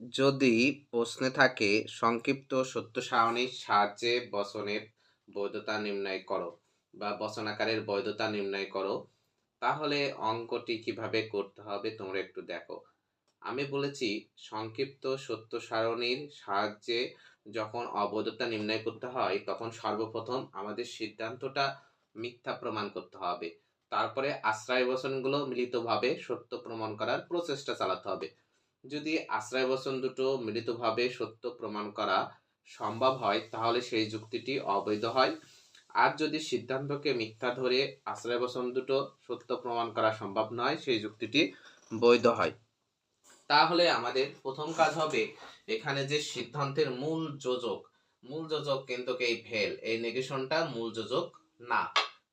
যদি প্রশ্নে থাকে সংক্ষিপ্ত সত্য সারণীর সাহায্যে বচনের বৈধতা নির্ণয় করো বা বচন আকারের বৈধতা নির্ণয় করো, তাহলে অঙ্কটি কিভাবে করতে হবে তোমরা একটু দেখো। আমি বলেছি সংক্ষিপ্ত সত্য সারণীর সাহায্যে যখন অবৈধতা নির্ণয় করতে হয় তখন সর্বপ্রথম আমাদের সিদ্ধান্তটা মিথ্যা প্রমাণ করতে হবে। তারপরে আশ্রয় বচনগুলো মিলিতভাবে সত্য প্রমাণ করার প্রচেষ্টা চালাতে হবে। যদি আশ্রয় বচন দুটো মিলিতভাবে সত্য প্রমাণ করা সম্ভব হয় তাহলে সেই যুক্তিটি অবৈধ হয়। আর যদি সিদ্ধান্তকে মিথ্যা ধরে আশ্রয় বচন দুটো সত্য প্রমাণ করা সম্ভব নয় সেই যুক্তিটি বৈধ হয়। তাহলে আমাদের প্রথম কাজ হবে এখানে যে সিদ্ধান্তের মূল যোজক কিন্তু এই ভেল, এই নেগেশনটা মূল যোজক না।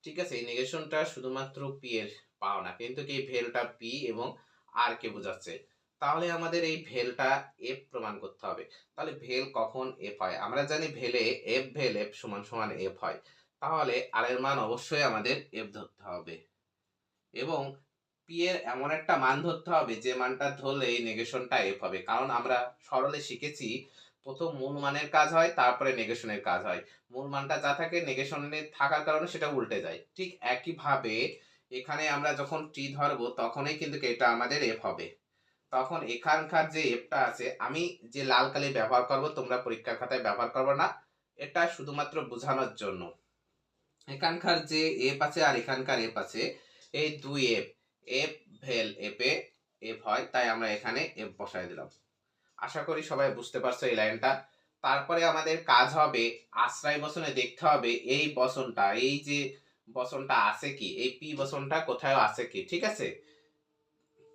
ঠিক আছে, এই নেগেশনটা শুধুমাত্র পি এর পাওনা, কিন্তু এই ভেলটা পি এবং আর কে বোঝাচ্ছে। তাহলে আমাদের এই ভেলটা এফ প্রমাণ করতে হবে। তাহলে ভেল কখন এফ হয়? আমরা জানি ভেলে ভেল এফ সমান সমান এফ হয়। তাহলে আর এর মান অবশ্যই আমাদের এফ ধরতে হবে এবং পি এর এমন একটা মান ধরতে হবে যে মানটা ধরলে এই নেগেশনটা এফ হবে। কারণ আমরা সরলে শিখেছি প্রথম মূল মানের কাজ হয় তারপরে নেগেশনের কাজ হয়। মূল মানটা যা থাকে নেগেশনে থাকার কারণে সেটা উল্টে যায়। ঠিক একইভাবে এখানে আমরা যখন টি ধরবো তখনই কিন্তু এটা আমাদের এফ হবে। তখন এখানকার যে এফটা আছে, আমি যে লাল কালি ব্যবহার করব তোমরা পরীক্ষার খাতায় ব্যবহার করবে না, এটা শুধুমাত্র বোঝানোর জন্য। এখানকার যে এফ আছে আর এখানকার এফ আছে, এই দুই এফ, এফ ভেল এফে এফ হয়, তাই আমরা এখানে এফ বসাই দিলাম। আশা করি সবাই বুঝতে পারছো এই লাইনটা। তারপরে আমাদের কাজ হবে আশ্রয় বচনে দেখতে হবে এই বচনটা, এই যে বচনটা আছে কি, এই পি বচনটা কোথায় আছে কি। ঠিক আছে,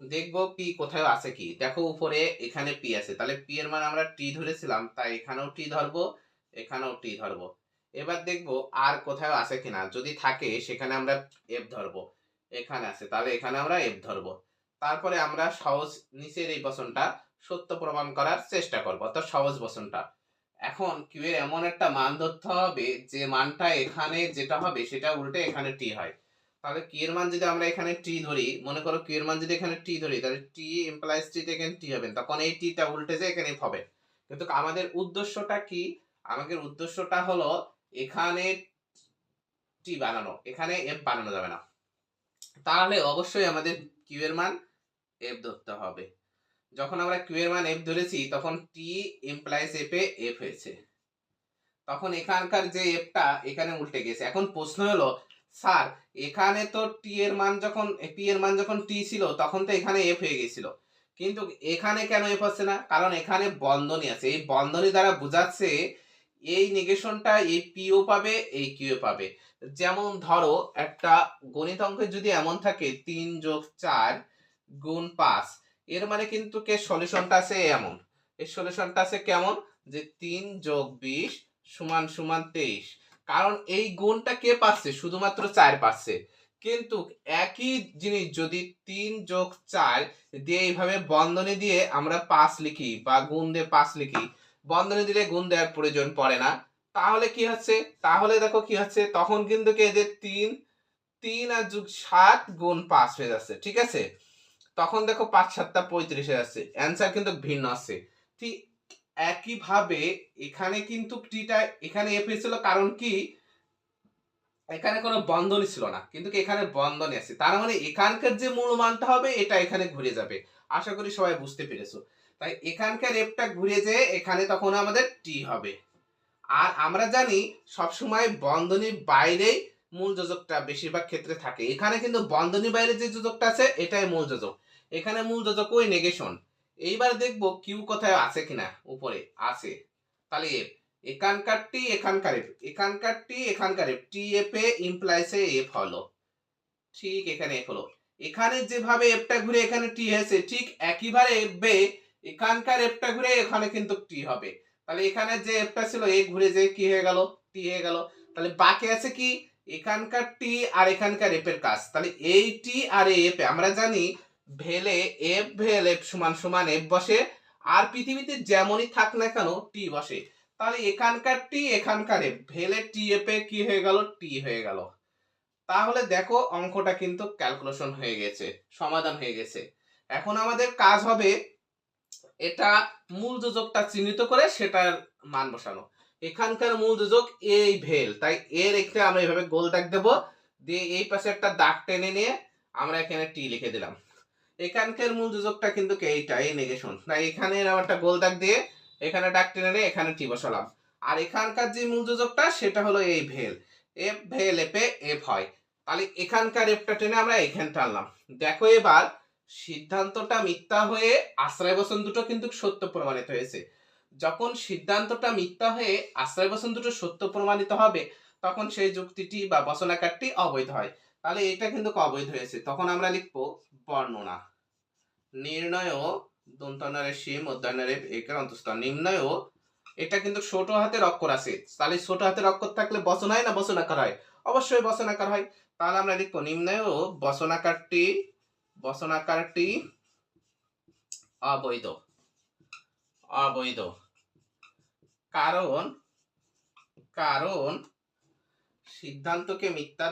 দেখবো পি কোথায় আছে কি। দেখো উপরে এখানে পি আছে, তাহলে পি এর মান আমরা টি ধরেছিলাম, তাই এখানেও টি ধরবো, এখানেও টি ধরবো। এবার দেখবো আর কোথাও আছে কিনা, যদি থাকে সেখানে আমরা এফ ধরবো। এখানে আছে, তাহলে এখানে আমরা এফ ধরবো। তারপরে আমরা সহজ নিচের এই বচনটা সত্য প্রমাণ করার চেষ্টা করবো, অর্থাৎ সহজ বচনটা। এখন কিউ এর এমন একটা মান ধরতে হবে যে মানটা এখানে যেটা হবে সেটা উল্টে এখানে টি হয়। তাহলে কি এর মান যদি আমরা এখানে টি ধরি, মনে করো কি এর মান যদি এখানে টি ধরি, তাহলে টি ইমপ্লাইজ টি এখানে টি হবে, তখন এই টিটা উল্টে যায় এখানে হবে। কিন্তু আমাদের উদ্দেশ্যটা কি? আমাদের উদ্দেশ্যটা হলো এখানে টি বানানো, এখানে এফ বানানো যাবে না। তাহলে অবশ্যই আমাদের কিউ এর মান এফ ধরতে হবে। যখন আমরা কিউ এর মান এফ ধরেছি তখন টি ইমপ্লাইজ এফ এ এফ হয়েছে, তখন এখানকার যে এফটা এখানে উল্টে গেছে। এখন প্রশ্ন হলো স্যার এখানে তো টি এর মান যখন পি এর মান যখন টি ছিল তখন তো এখানে এফ হয়ে গেছিল, কিন্তু এখানে কেন এফ হচ্ছে না? কারণ এখানে বন্ধনী আছে, এই বন্ধনী দ্বারা বোঝাচ্ছে এই নেগেশনটা এই পিও পাবে এই কিউ পাবে। যেমন ধরো একটা গণিত অঙ্কে যদি এমন থাকে 3+4 গুণ 5, এর মানে কিন্তু কে সলিউশনটা আছে এমন, এর সলিউশনটা আছে কেমন, যে 3+20 সমান সমান 23। কারণ এই গুণটা কে পাচ্ছে? শুধুমাত্র 4 পাচ্ছে। কিন্তু একই জিনিস যদি 3+4 দিয়ে এইভাবে বন্ধনী দিয়ে আমরা 5 লিখি বা গুণ দিয়ে 5 লিখি, বন্ধনী দিলে গুণ দেওয়ার প্রয়োজন পড়ে না, তাহলে কি হচ্ছে? তাহলে দেখো কি হচ্ছে, তখন কিন্তু কে যে 3 আর 7 গুণ 5 হয়ে যাচ্ছে। ঠিক আছে, তখন দেখো 5 7 35 হয়ে যাচ্ছে, অ্যান্সার কিন্তু ভিন্ন আছে। ঠিক একইভাবে এখানে কিন্তু টিটা এখানে এফ হয়েছিল, কারণ কি এখানে কোনো বন্ধনী ছিল না, কিন্তু এখানে বন্ধনী আছে, তার মানে এখানকার যে মূল মানটা হবে এটা এখানে ঘুরে যাবে। আশা করি সবাই বুঝতে পেরেছো। তাই এখানকার এফটা ঘুরে যেয়ে এখানে তখন আমাদের টি হবে। আর আমরা জানি সবসময় বন্ধনীর বাইরেই মূল যোজকটা বেশিরভাগ ক্ষেত্রে থাকে, এখানে কিন্তু বন্ধনীর বাইরে যে যোজকটা আছে এটাই মূল যোজক, এখানে মূল যোজক ওই নেগেশন। এইবার দেখবো কিউ কোথায় আছে কিনা, উপরে আছে, তাহলে এফ, এখানকার টি এখানকার এফ, এখানকার টি এখানকার F, T F A implies A F হলো, ঠিক এখানে এফ হলো। এখানে যেভাবে এফটা ঘুরে এখানে টি হয়েছে, ঠিক একইভাবে এফ এখানকার এফটা ঘুরে এখানে কিন্তু টি হবে। তাহলে এখানে যে এফটা ছিল এ ঘুরে যে কি হয়ে গেল, টি হয়ে গেল। তাহলে বাকি আছে কি এখানকার টি আর এখানকার এফ এর কাজ। তাহলে এই টি আর এই এফ আমরা জানি ভেলে এফ ভেল এফ সমান সমান এফ বসে, আর পৃথিবীতে যেমনই থাক না কেন টি বসে। তাহলে এখানকার টি এখানকার এফ, ভেলে টি এফ এ কি হয়ে গেল, টি হয়ে গেল। তাহলে দেখো অঙ্কটা কিন্তু ক্যালকুলেশন হয়ে গেছে, সমাধান হয়ে গেছে। এখন আমাদের কাজ হবে এটা মূল যোজকটা চিহ্নিত করে সেটার মান বসানো। এখানকার মূল যোজক এই ভেল, তাই এর একটা আমরা এইভাবে গোল দাগ দেব, দিয়ে এই পাশে একটা দাগ টেনে নিয়ে আমরা এখানে টি লিখে দিলাম। এখানকার মূল যোজকটা কিন্তু এইটা, এই নেগেশন, তাই এখানে আমরা একটা গোল দাগ দিয়ে এখানে দাগ টেনে নিয়ে এখানে টি বসালাম। আর এখানকার যে মূল যোজকটা সেটা হলো এই ভেল, এফ ভেল এফে এফ হয়, তাহলে এখানকার এফটা টেনে আমরা এখানে টানলাম। দেখো এবার সিদ্ধান্তটা মিথ্যা হয়ে আশ্রয় বচন দুটো কিন্তু সত্য প্রমাণিত হয়েছে। যখন সিদ্ধান্তটা মিথ্যা হয়ে আশ্রয় বচন দুটো সত্য প্রমাণিত হবে তখন সেই যুক্তিটি বা বচনাকারটি অবৈধ হয়। তাহলে এটা কিন্তু অবৈধ হয়েছে, তখন আমরা লিখবো বর্ণনা। নির্ণয় দন্তনারে সি মধ্যাহ্নরে একের অন্তস্থ নির্ণয়, এটা কিন্তু ছোট হাতের অক্ষর আছে, তাহলে ছোট হাতের অক্ষর থাকলে বচন হয় না বচনাকার হয়? অবশ্যই বচনাকার হয়। তাহলে আমরা লিখবো নির্ণয় বচনাকারটি অবৈধ। অবৈধ কারণ কারণ সিদ্ধান্তকে মিথ্যা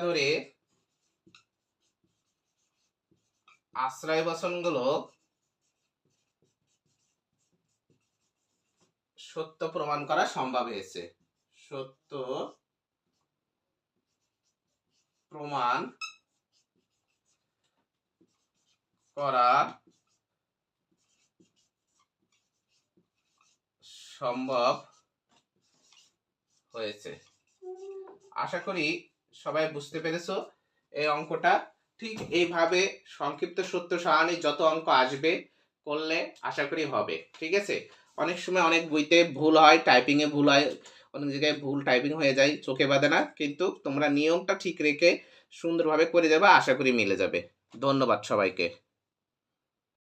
ধরে আশ্রয় বচনগুলো সত্য প্রমাণ করা সম্ভব হয়েছে। সত্য প্রমাণ করা সম্ভব হয়েছে। আশা করি সবাই বুঝতে পেরেছো এই অঙ্কটা। ঠিক এইভাবে সংক্ষিপ্ত সত্য সারণী যত অঙ্ক আসবে করলে আশা করি হবে। ঠিক আছে, অনেক সময় অনেক বইতে ভুল হয়, টাইপিংয়ে ভুল হয়, অনেক জায়গায় ভুল টাইপিং হয়ে যায়, চোখে বাঁধে না, কিন্তু তোমরা নিয়মটা ঠিক রেখে সুন্দরভাবে করে যাবে, আশা করি মিলে যাবে। ধন্যবাদ সবাইকে।